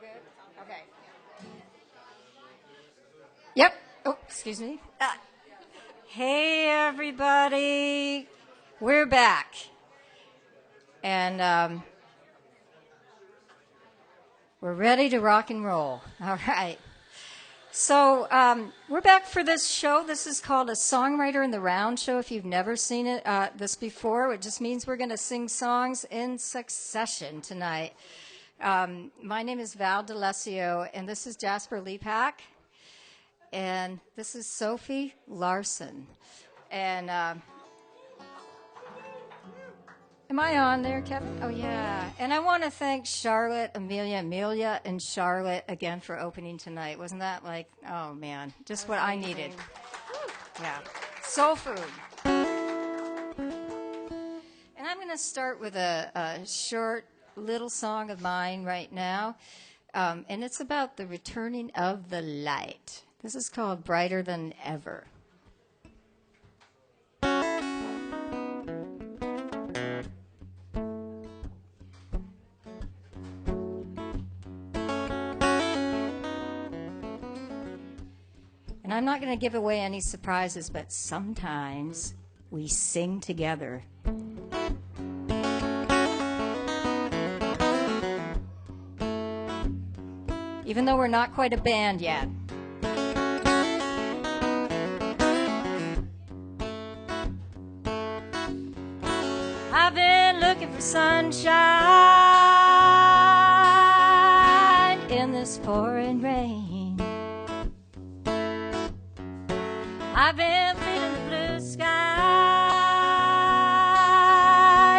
good? Okay. Yep. Oh, excuse me. Hey, everybody. We're back. And we're ready to rock and roll. All right. So we're back for this show. This is called a Songwriter in the Round show. If you've never seen this before, it just means we're going to sing songs in succession tonight. My name is Val DeLessio, and this is Jasper Leapak, and this is Sophie Larson. And am I on there, Kevin? Oh, yeah. And I want to thank Charlotte, Amelia, and Charlotte again for opening tonight. Wasn't that like, oh, man, just what I needed. Yeah. Soul food. And I'm going to start with a short little song of mine right now. And it's about the returning of the light. This is called Brighter Than Ever. And I'm not going to give away any surprises, but sometimes we sing together. Even though we're not quite a band yet. I've been looking for sunshine in this pouring rain. I've been feeling the blue skies,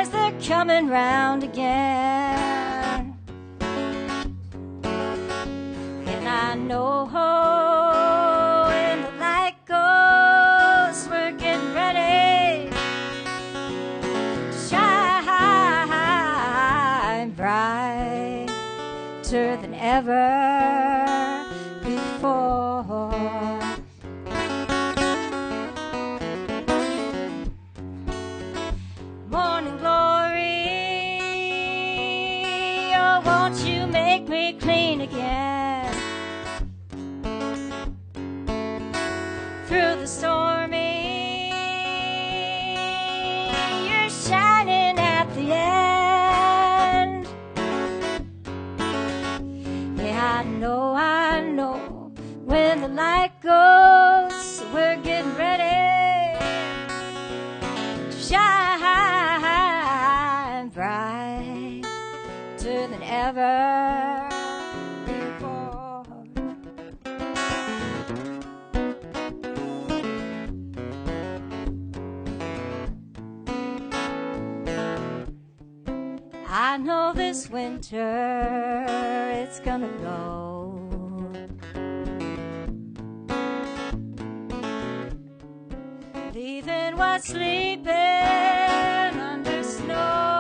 they're coming round again. And I know when the light goes, we're getting ready to shine brighter than ever before. Morning glory, oh, won't you make me clean again? Through the stormy, you're shining at the end. Yeah, I know, when the light goes, we're getting ready to shine brighter than ever before. I know this winter it's gonna go. Leaving what's sleeping under snow.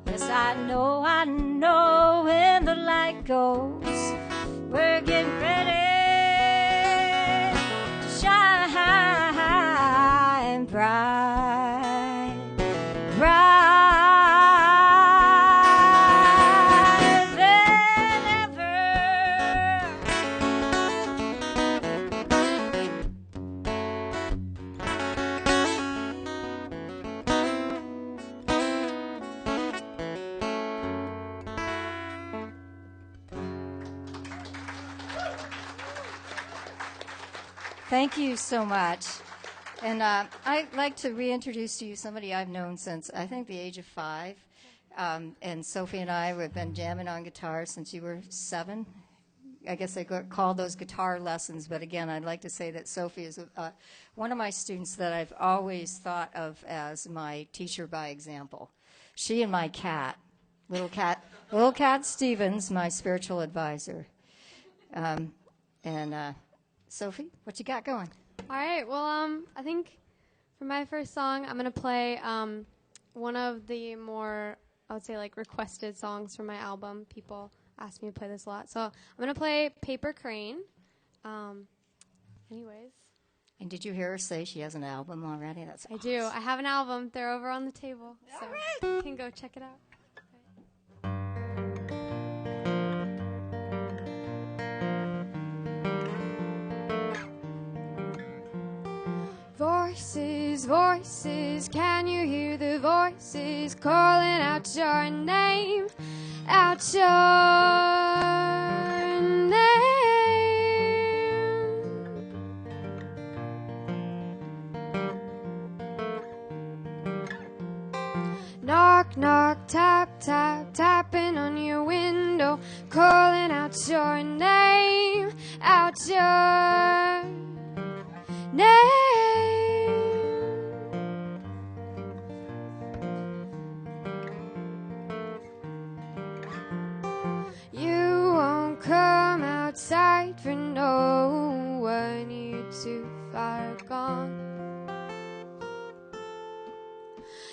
Yes, I know when the light goes, we're getting ready to shine bright, brighter than ever. Thank you so much. And I'd like to reintroduce to you somebody I've known since, I think, the age of 5. And Sophie and I have been jamming on guitar since you were 7. I guess they call those guitar lessons. But again, I'd like to say that Sophie is one of my students that I've always thought of as my teacher by example. She and my cat, little cat Stevens, my spiritual advisor. Sophie, what you got going? All right. Well, I think for my first song, I'm going to play one of the more, I would say, like requested songs from my album. People asked me to play this a lot. So I'm going to play Paper Crane. Anyways. And did you hear her say she has an album already? That's I awesome. do. I have an album. They're over on the table. So you can go check it out. Voices, voices, can you hear the voices calling out your name, out your name? Knock, knock, tap, tap, tapping on your window, calling out your name, out your name. You won't come outside for no one, you're too far gone.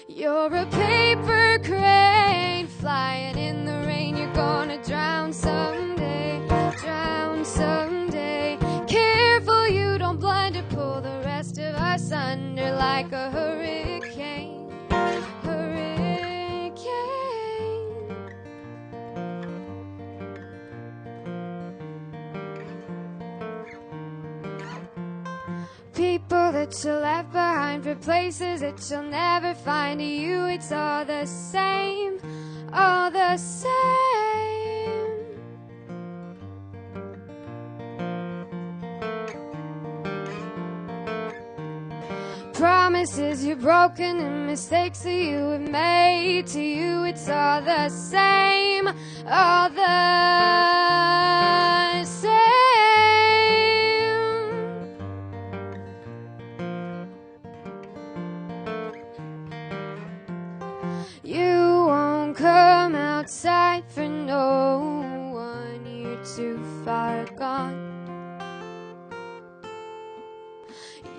You're a paper crane flying in the rain. You're gonna drown someday, drown someday. Careful you don't blind or pull the rest of us under like a hurricane, hurricane. People that you left behind for places that you'll never find. To you it's all the same, all the same. Promises you've broken and mistakes that you have made. To you it's all the same, all the same. You won't come outside for no one, you're too far gone.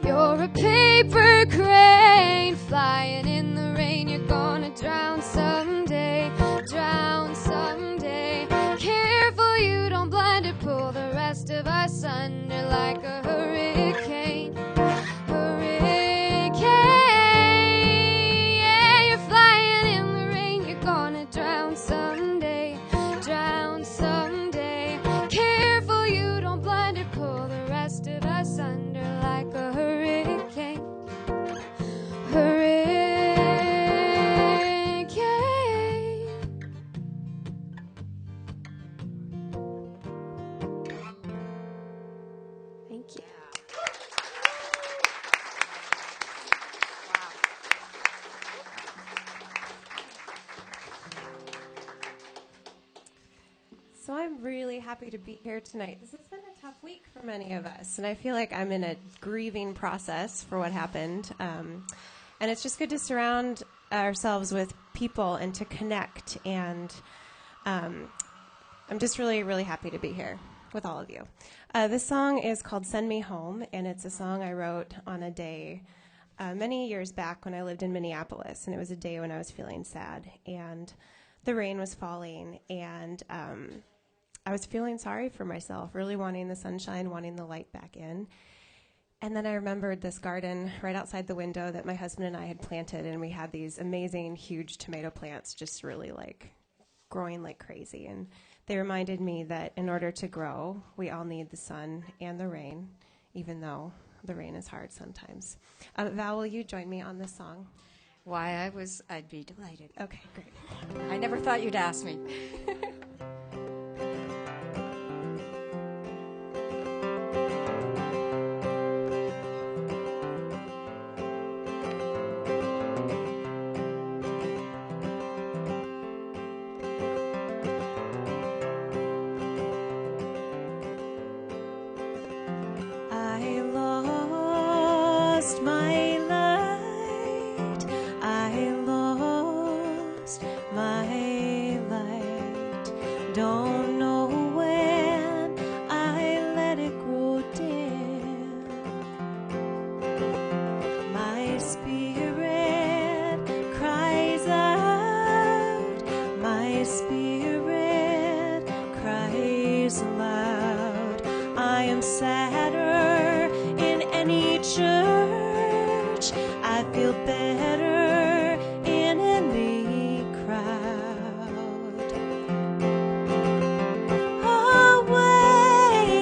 You're a paper crane flying in the rain. You're gonna drown someday, drown someday. Careful you don't blind or pull the rest of us under like a hurricane, hurricane. Yeah, you're flying in the rain. You're gonna drown someday, drown someday. Careful you don't blind or pull the rest of us under like a hurricane, hurricane. Thank you. So I'm really happy to be here tonight. This has been a tough week for many of us, and I feel like I'm in a grieving process for what happened. And it's just good to surround ourselves with people and to connect. And I'm just really, really happy to be here with all of you. This song is called Send Me Home, and it's a song I wrote on a day many years back when I lived in Minneapolis, and it was a day when I was feeling sad, and the rain was falling, and I was feeling sorry for myself, really wanting the sunshine, wanting the light back in. And then I remembered this garden right outside the window that my husband and I had planted, and we had these amazing, huge tomato plants just really like growing like crazy. And they reminded me that in order to grow, we all need the sun and the rain, even though the rain is hard sometimes. Val, will you join me on this song? Why, I'd be delighted. Okay, great. I never thought you'd ask me. I lost my light. I lost my light. am sadder in any church. I feel better in any crowd.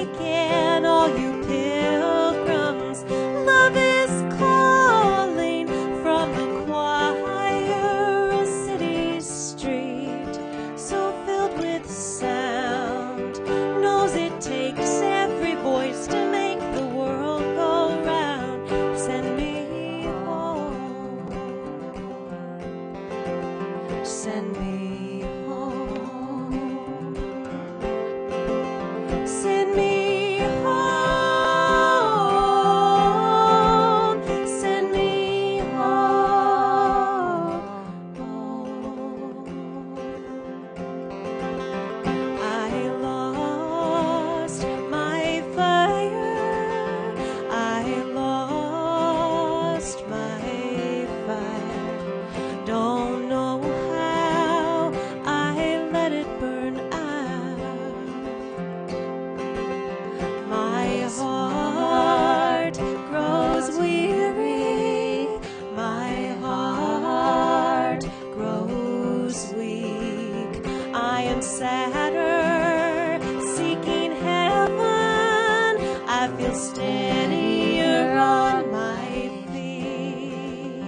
Awaken, all you pilgrims. Love is calling from the choir, a city street so filled with sound. Knows it takes every voice to make the world go round. Send me home. Send me home. Send me home. Send me home. I lost my fire. I lost my fire. Don't know how I let it burn out. My heart grows weary. My heart grows weak. I am sadder, seeking heaven. I feel steadier on my feet.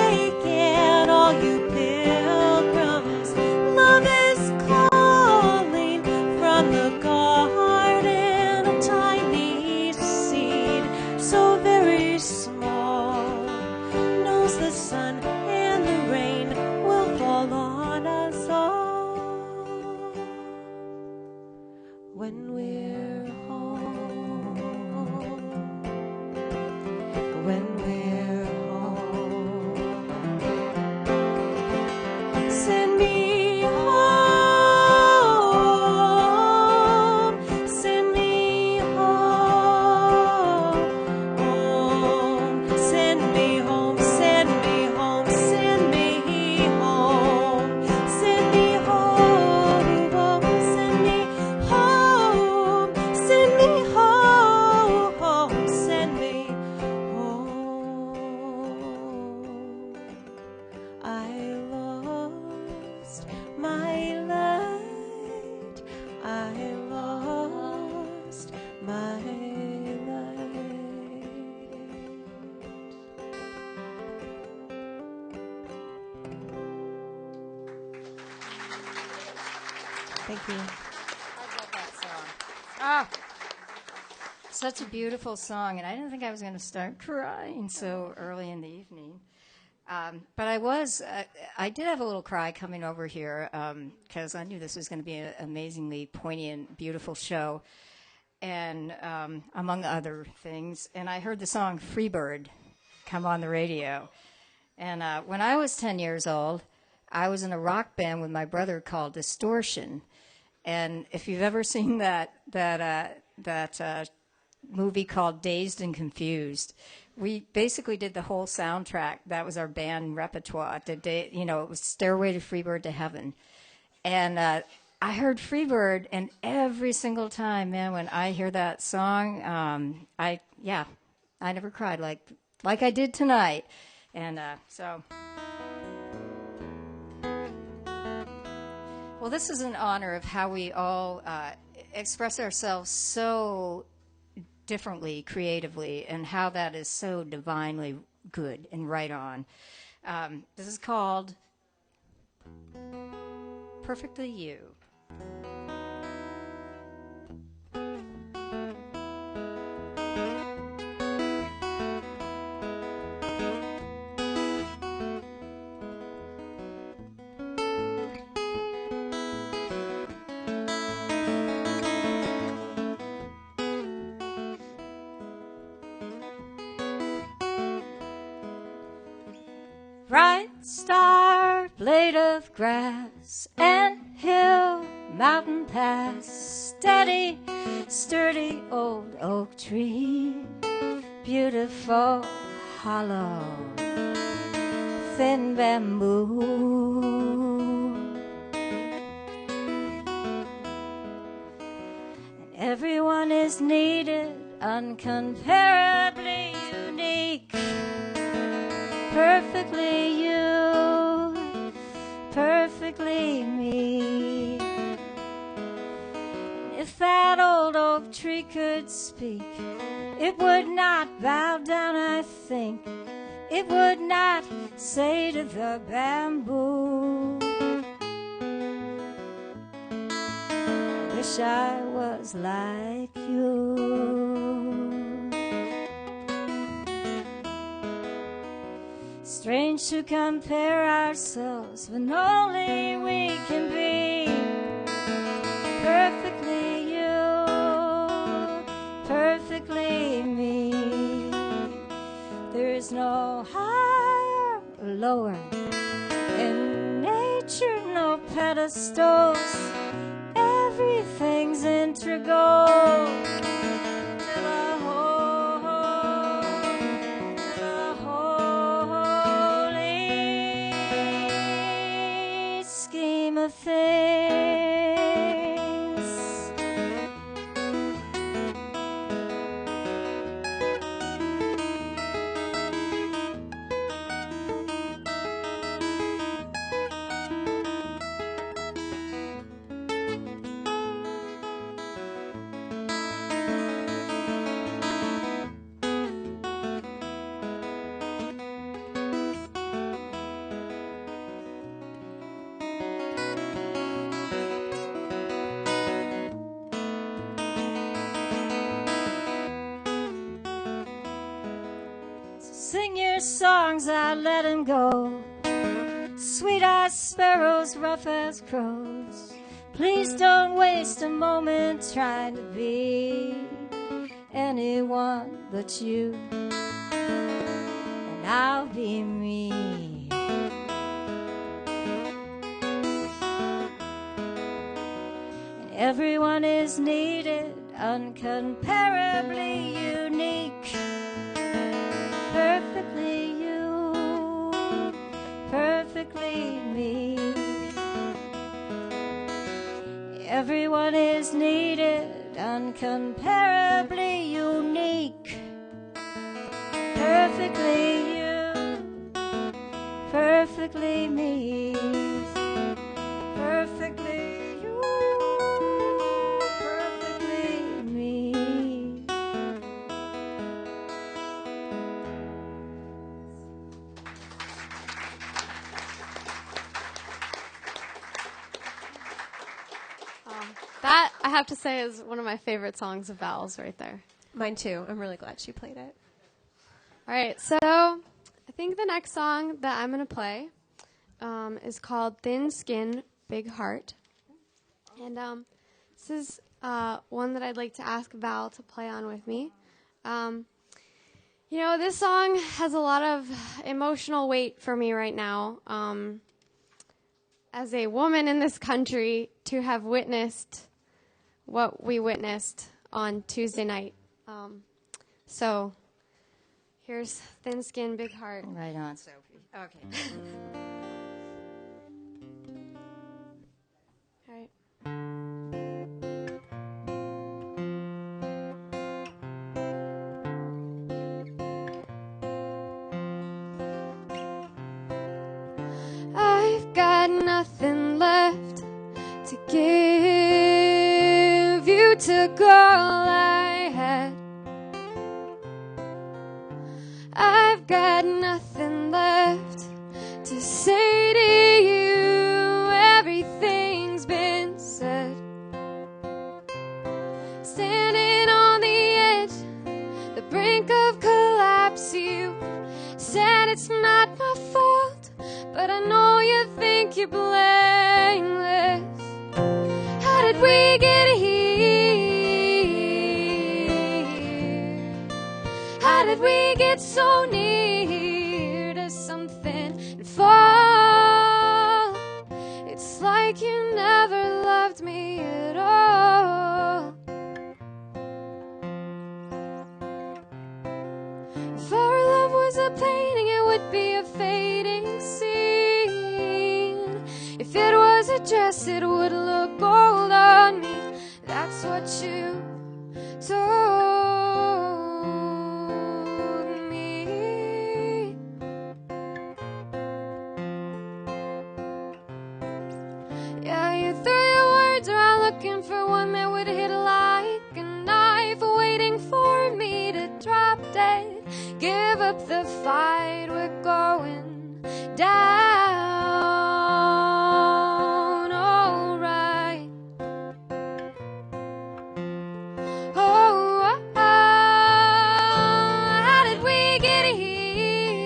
Awaken, all you pilgrims. Love is calling from the garden, a tiny seed, so very small. Knows the sun and the rain will fall on us all when we're home. When we're home. Send me home. Send me home. Send me home. Send me home. Send me home. Send me home. Send me home. Send me home. Send me home. I lost my light. I lost my light. Thank you. I love that song. Ah, such a beautiful song, and I didn't think I was going to start crying so early in the evening. But I did have a little cry coming over here because I knew this was going to be an amazingly poignant, beautiful show, and among other things. And I heard the song Freebird come on the radio. And when I was 10 years old, I was in a rock band with my brother called Distortion. And if you've ever seen that movie called Dazed and Confused, we basically did the whole soundtrack. That was our band repertoire. It was Stairway to Freebird to Heaven. And I heard Freebird, and every single time, man, when I hear that song, I never cried like I did tonight. And so... Well, this is in honor of how we all express ourselves so differently, creatively, and how that is so divinely good and right on. This is called Perfectly You. Bright star, blade of grass, ant hill, mountain pass, steady, sturdy old oak tree, beautiful, hollow, thin bamboo. is needed, uncomparably unique, perfectly you, perfectly me. If that old oak tree could speak, it would not bow down, I think. It would not say to the bamboo, wish I was like you. Strange to compare ourselves when only we can be perfectly you, perfectly me. There's no higher or lower in nature, no pedestals. Everything's integral to the holy scheme of things. Sing your songs, I let 'em go. Sweet as sparrows, rough as crows. Please don't waste a moment trying to be anyone but you, and I'll be me. And everyone is needed, uncomparably unique, perfectly you, perfectly me. Everyone is needed, uncomparably unique, perfectly you, perfectly me, perfectly you, perfectly me. That, I have to say, is one of my favorite songs of Val's right there. Mine too. I'm really glad she played it. All right, so I think the next song that I'm going to play is called Thin Skin, Big Heart. And this is one that I'd like to ask Val to play on with me. You know, this song has a lot of emotional weight for me right now. As a woman in this country, to have witnessed what we witnessed on Tuesday night. So here's Thin Skin, Big Heart. Right on, Sophie. Okay. All right. I've got nothing left to give you, took all I had. I've got nothing left to say to you, everything's been said. Standing on the edge, the brink of collapse, you said it's not my fault, but I know you think you're blameless. How did we get here? How did we get so near to something and fall? It's like you never loved me at all. If our love was a painting, it would be a fading scene. If it was a dress, it would look gold on me. That's what you told me. Yeah, you threw your words around looking for one that would hit like a knife, waiting for me to drop dead. Give up the fight, we're going down, alright. Oh, how did we get here?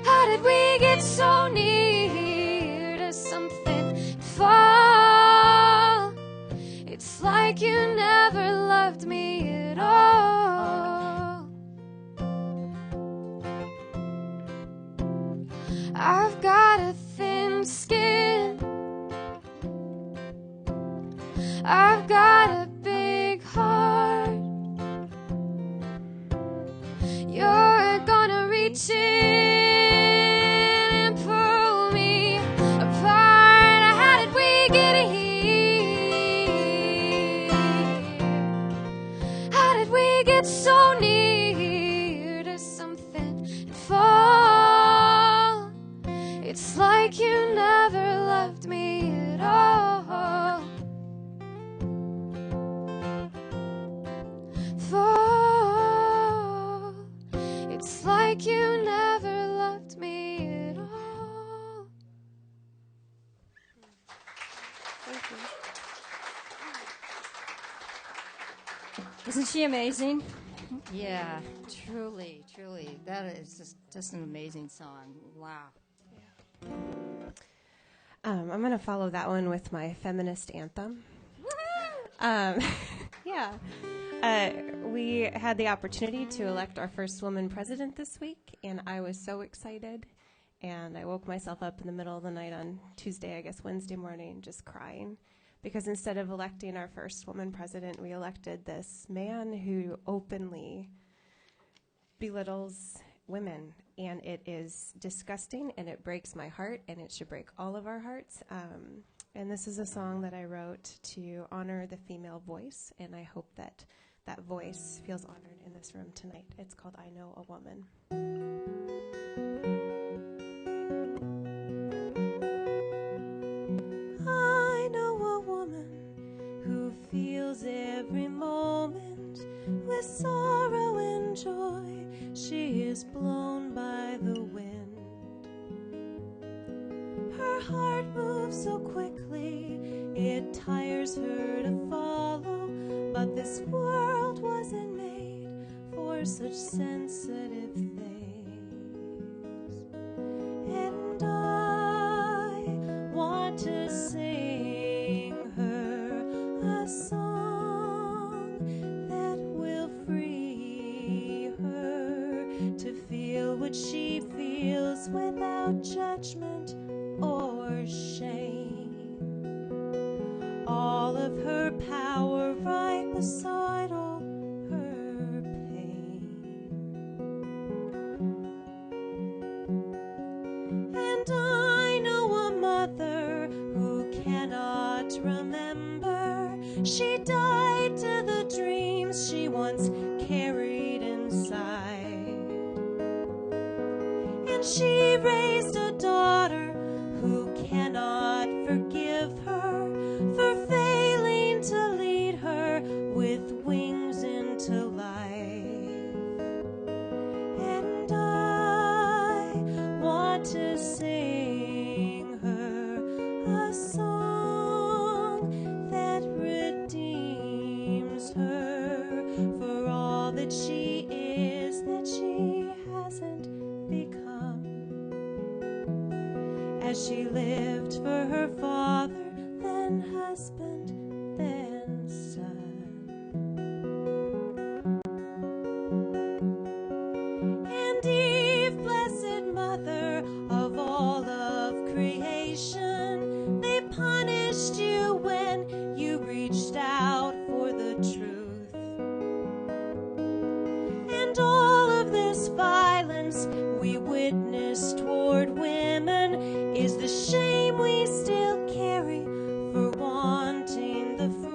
How did we get so near to something fall? It's like you never loved me at all. I've got a thin skin, I've got a big heart. You're gonna reach in and pull me apart. How did we get here? How did we get so near to something and fall? It's like you never loved me at all. Fall. It's like you never loved me at all. Thank you. Isn't she amazing? Yeah, truly, truly. That is just an amazing song. Wow. I'm going to follow that one with my feminist anthem. Yeah. We had the opportunity to elect our first woman president this week, and I was so excited. And I woke myself up in the middle of the night on Tuesday, I guess Wednesday morning, just crying. Because instead of electing our first woman president, we elected this man who openly belittles women. And it is disgusting, and it breaks my heart, and it should break all of our hearts. And this is a song that I wrote to honor the female voice, and I hope that that voice feels honored in this room tonight. It's called I Know a Woman. I know a woman who feels every moment with sorrow and joy. She is blown by the wind. Her heart moves so quickly, it tires her to follow. But this world wasn't made for such sensitive things. And I want to sing her a song that will free her to feel what she feels without judgment or shame. All of her power right beside all her pain. And I know a mother who cannot remember. She died to the dreams she once carried inside. And she raised a daughter who cannot forgive her for failing to lead her with wings into life. And I want to sing her a song that redeems her for all that she is, that she hasn't become. As she lived for her father, then husband, then son. And Eve, blessed mother of all of creation, they punished you when you reached out for the truth. And all of this violence we witness toward women is the shame we still carry for wanting the fruit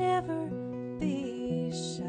never be shy.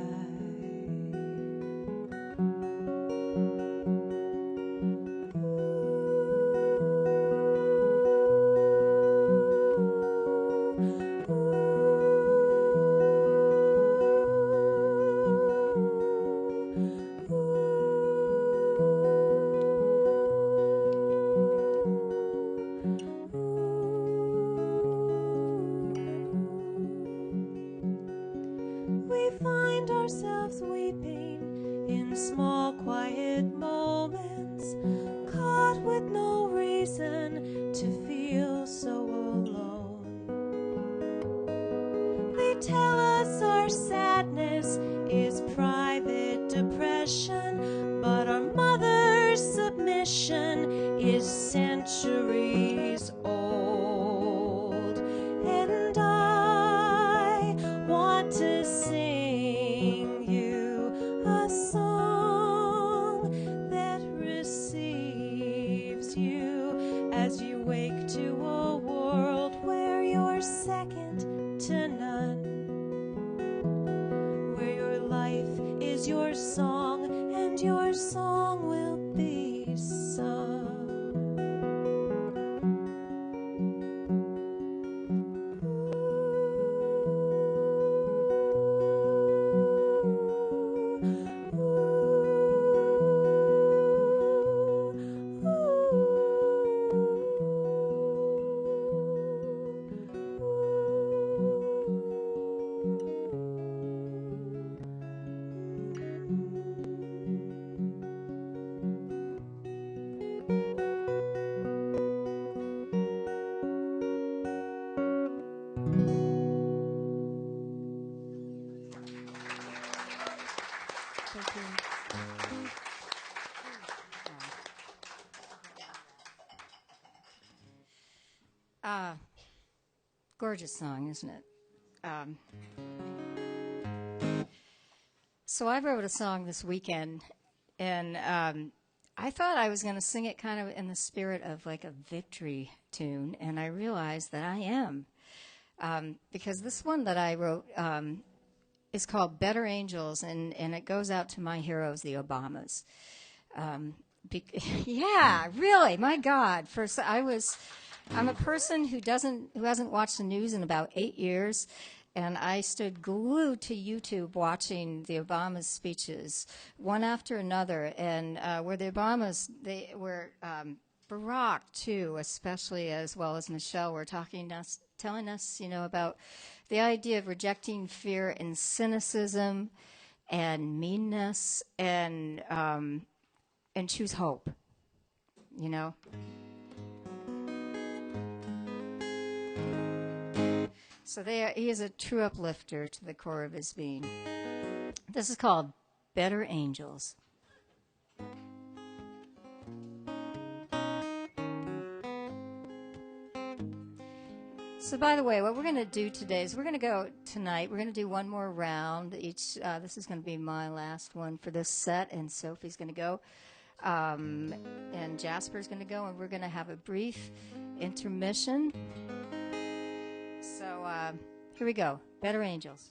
We find ourselves weeping in small, quiet moments, caught with no reason to feel so alone. They tell us our sadness is private depression, but our mother's submission is centuries old. And I want to sing you a song that receives you as you wake to a world where you're second to none, where your life is your song and your song will be sung. Gorgeous song, isn't it? So I wrote a song this weekend, and I thought I was going to sing it kind of in the spirit of like a victory tune, and I realized that I am. Because this one that I wrote is called Better Angels, and it goes out to my heroes, the Obamas. Yeah, really, my God. First, I'm a person who hasn't watched the news in about 8 years, and I stood glued to YouTube watching the Obama's speeches, one after another, and where the Obamas, Barack too, especially, as well as Michelle, were telling us, about the idea of rejecting fear and cynicism and meanness and choose hope, So he is a true uplifter to the core of his being. This is called Better Angels. So, by the way, what we're going to do today is we're going to do one more round. This is going to be my last one for this set, and Sophie's going to go, and Jasper's going to go, and we're going to have a brief intermission. So, here we go. Better Angels.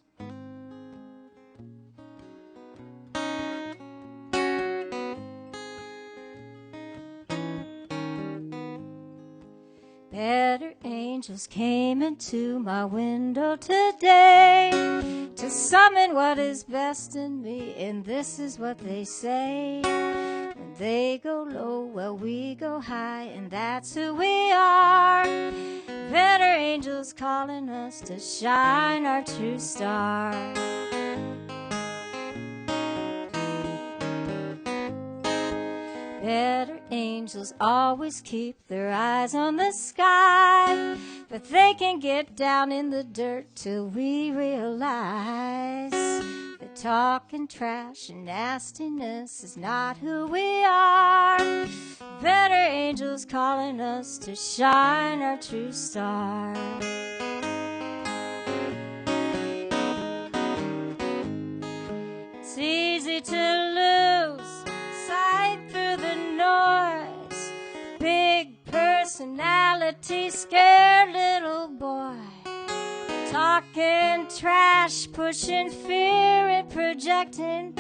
Better angels came into my window today to summon what is best in me, and this is what they say. When they go low, well, we go high, and that's who we are. Better angels calling us to shine our true star. Better angels always keep their eyes on the sky, but they can get down in the dirt till we realize that talking trash and nastiness is not who we are. Better angels calling us to shine our true star. It's easy to lose sight through the noise. Big personality, scared little boy. talking trash, pushing fear and projecting.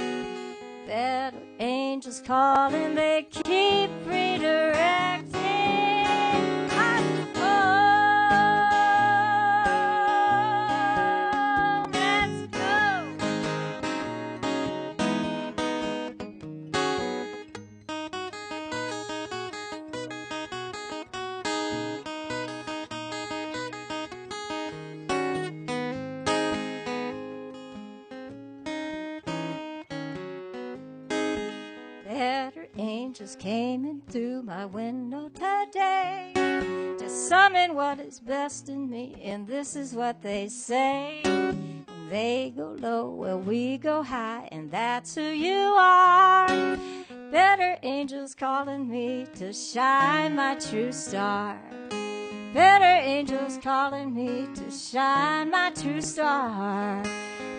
Better angels calling, they keep redirecting. Let's go. Better angels came in through my window today to summon what is best in me, and this is what they say. When they go low, well, we go high, and that's who you are. Better angels calling me to shine my true star. Better angels calling me to shine my true star.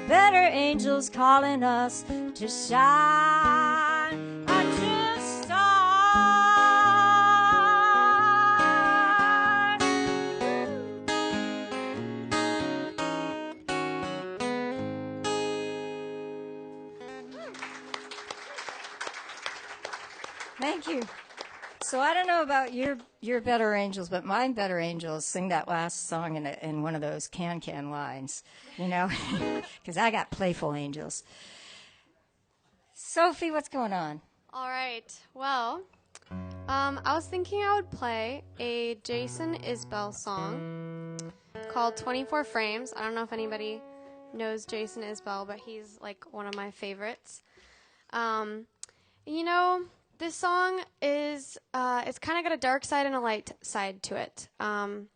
Better angels calling us to shine our true star. Thank you. So I don't know about your better angels, but my better angels sing that last song in one of those can lines, you know, because I got playful angels. Sophie, what's going on? All right. Well, I was thinking I would play a Jason Isbell song called 24 Frames. I don't know if anybody knows Jason Isbell, but he's like one of my favorites. You know, this song is, it's kind of got a dark side and a light side to it. You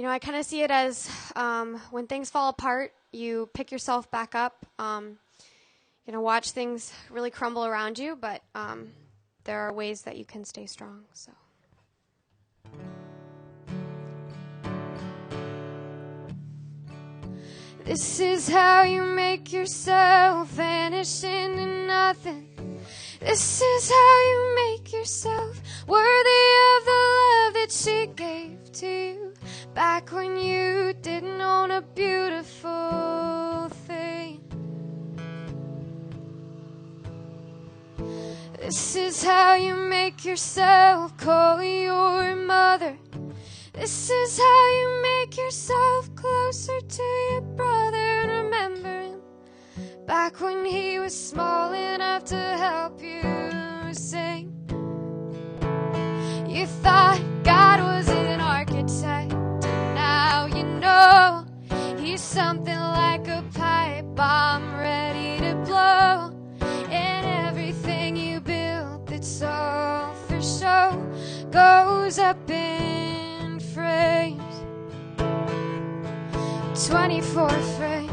know, I kind of see it as when things fall apart, you pick yourself back up. You know, watch things really crumble around you, but there are ways that you can stay strong. So. This is how you make yourself vanish into nothing. This is how you make yourself worthy of the love that she gave to you back when you didn't own a beautiful thing. This is how you make yourself call your mother. This is how you make yourself closer to your brother and remember him back when he was small enough to help you sing. You thought God was an architect, and now you know he's something like a pipe bomb ready to blow. And everything you built that's all for show goes up in frames, 24 frames.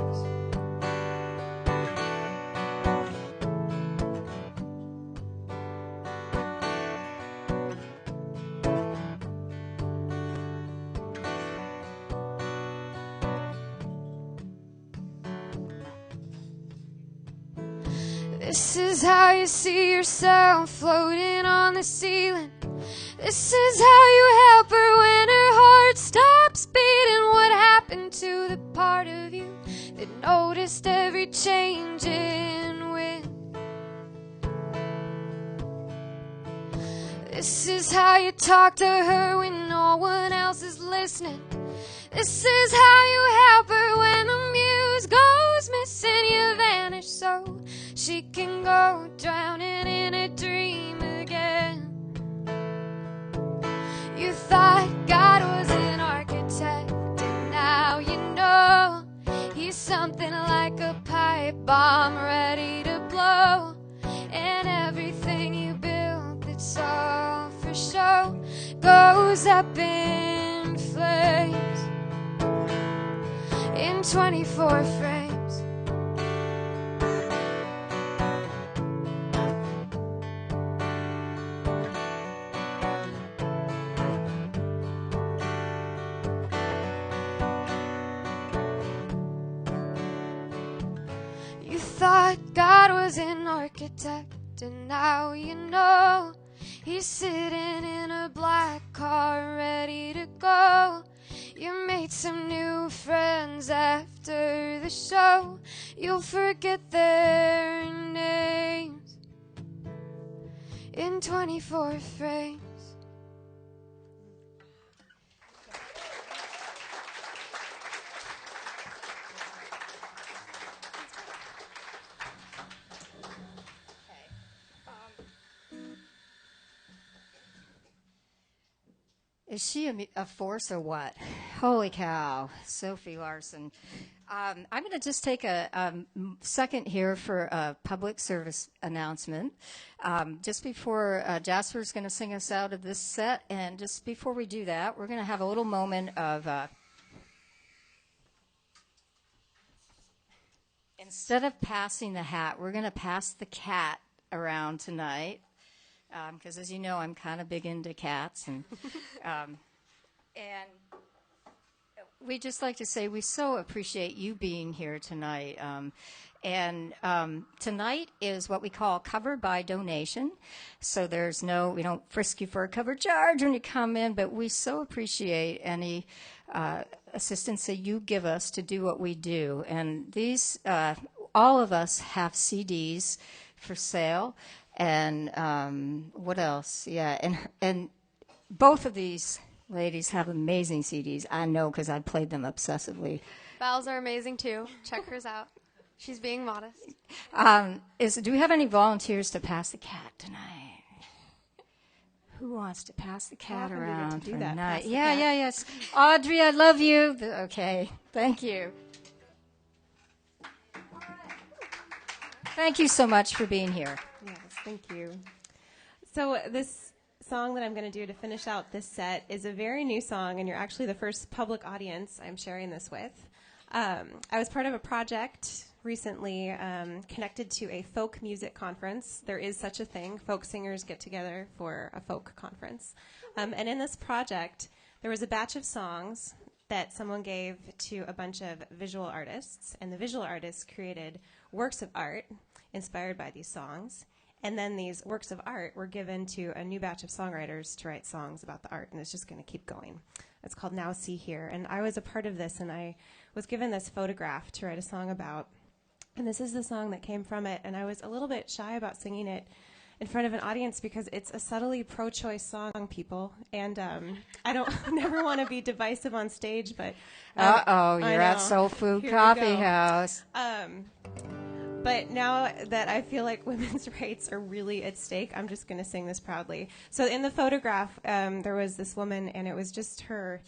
This is how you see yourself floating on the ceiling. This is how you help her when her heart stops beating. What happened to the part of you that noticed every change in wind? This is how you talk to her when no one else is listening. This is how you help her when the muse goes missing. You vanish so she can go drowning in a dream again. You thought God was an architect, and now you know he's something like a pipe bomb ready to blow. And everything you built that's all for show goes up in flames, in 24 frames. You thought God was an architect, and now you know he's sitting in a black car ready to go. You made some new friends after the show. You'll forget their names in 24 frames. Is she a force or what? Holy cow, Sophie Larson. I'm going to just take a second here for a public service announcement. Just before Jasper's going to sing us out of this set, and just before we do that, we're going to have a little moment of, instead of passing the hat, we're going to pass the cat around tonight. Because as you know, I'm kind of big into cats, and we just like to say we so appreciate you being here tonight. Tonight is what we call covered by donation. So we don't frisk you for a cover charge when you come in, but we so appreciate any assistance that you give us to do what we do. And these, all of us have CDs for sale. And what else? Yeah, and both of these ladies have amazing CDs. I know because I played them obsessively. Val's are amazing too. Check hers out. She's being modest. Do we have any volunteers to pass the cat tonight? Who wants to pass the cat around to do that? tonight? Yes. Audrey, I love you. Okay, thank you. Thank you so much for being here. Yes, thank you. So this song that I'm going to do to finish out this set is a very new song, and you're actually the first public audience I'm sharing this with. I was part of a project recently connected to a folk music conference. There is such a thing. Folk singers get together for a folk conference. And in this project, there was a batch of songs that someone gave to a bunch of visual artists, and the visual artists created works of art inspired by these songs. And then these works of art were given to a new batch of songwriters to write songs about the art, and it's just going to keep going. It's called Now See Here, and I was a part of this, and I was given this photograph to write a song about. And this is the song that came from it, and I was a little bit shy about singing it in front of an audience because it's a subtly pro-choice song, people. And I don't never want to be divisive on stage, but you're at Soul Food Coffee House. But now that I feel like women's rights are really at stake, I'm just going to sing this proudly. So in the photograph, there was this woman, and it was just her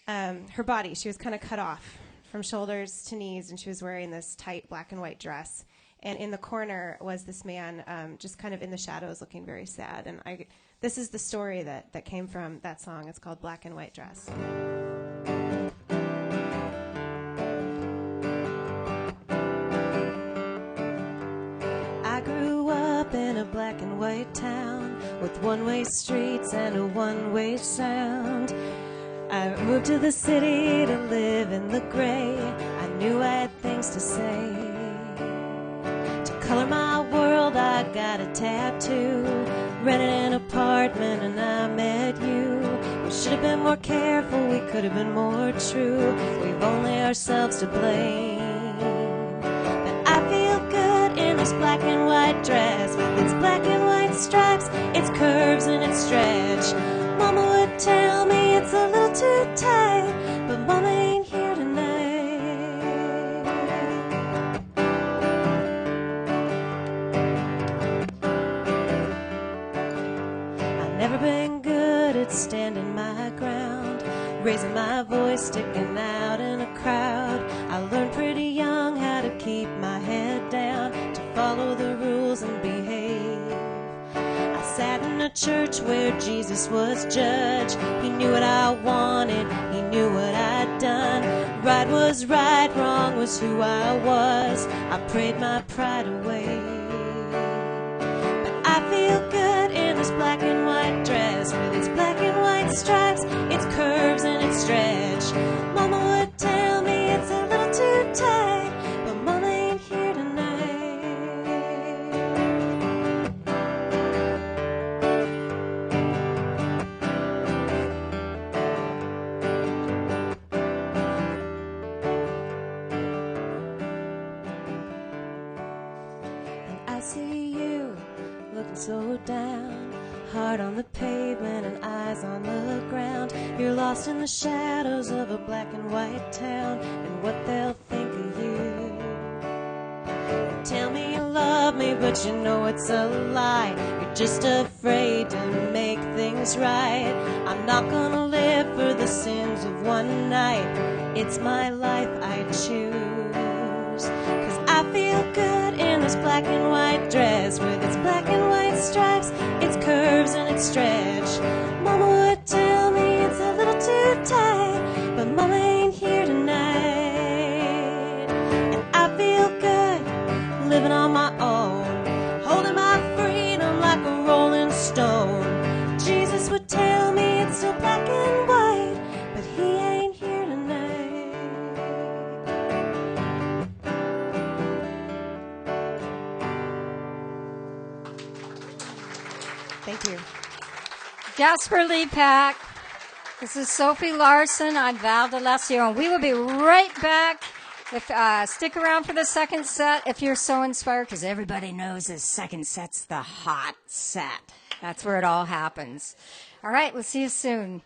body. She was kind of cut off from shoulders to knees, and she was wearing this tight black and white dress. And in the corner was this man just kind of in the shadows looking very sad. And this is the story that came from that song. It's called Black and White Dress. I grew up in a black and white town with one-way streets and a one-way sound. I moved to the city to live in the gray. I knew I had things to say. To color my world, I got a tattoo. Rented an apartment and I met you. We should have been more careful, we could have been more true. We've only ourselves to blame. But I feel good in this black and white dress with its black and white stripes, its curves and its stretch. Mama would tell me it's a little too tight, but Mama ain't here tonight. I've never been good at standing my ground, raising my voice, sticking out in a crowd. I learned pretty young how to keep my head down, to follow the rules and behave. I sat in a church where Jesus was judge. He knew what I wanted, he knew what I'd done. Right was right, wrong was who I was. I prayed my pride away. But I feel good in this black and white dress with its black and white stripes, its curves and its stretch. Mama would tell me it's a little too tight, but Mama ain't here tonight. I see you looking so down, heart on the pavement and eyes on the ground. You're lost in the shadows of a black and white town and what they'll think of you. Tell me you love me, but you know it's a lie. You're just afraid to make things right. I'm not gonna live for the sins of one night. It's my life I choose. 'Cause I feel good in this black and white dress with its black and white stripes, its curves and its stretch. Mama would tell me it's a little too tight, but Mama ain't here tonight. And I feel good living on my own, holding my freedom like a rolling stone. Jesus would tell me it's still black and white, but he ain't here tonight. Thank you. Desperately Pack. This is Sophie Larson. I'm Val DeLessio, and we will be right back. If stick around for the second set if you're so inspired, because everybody knows this second set's the hot set. That's where it all happens. All right, we'll see you soon.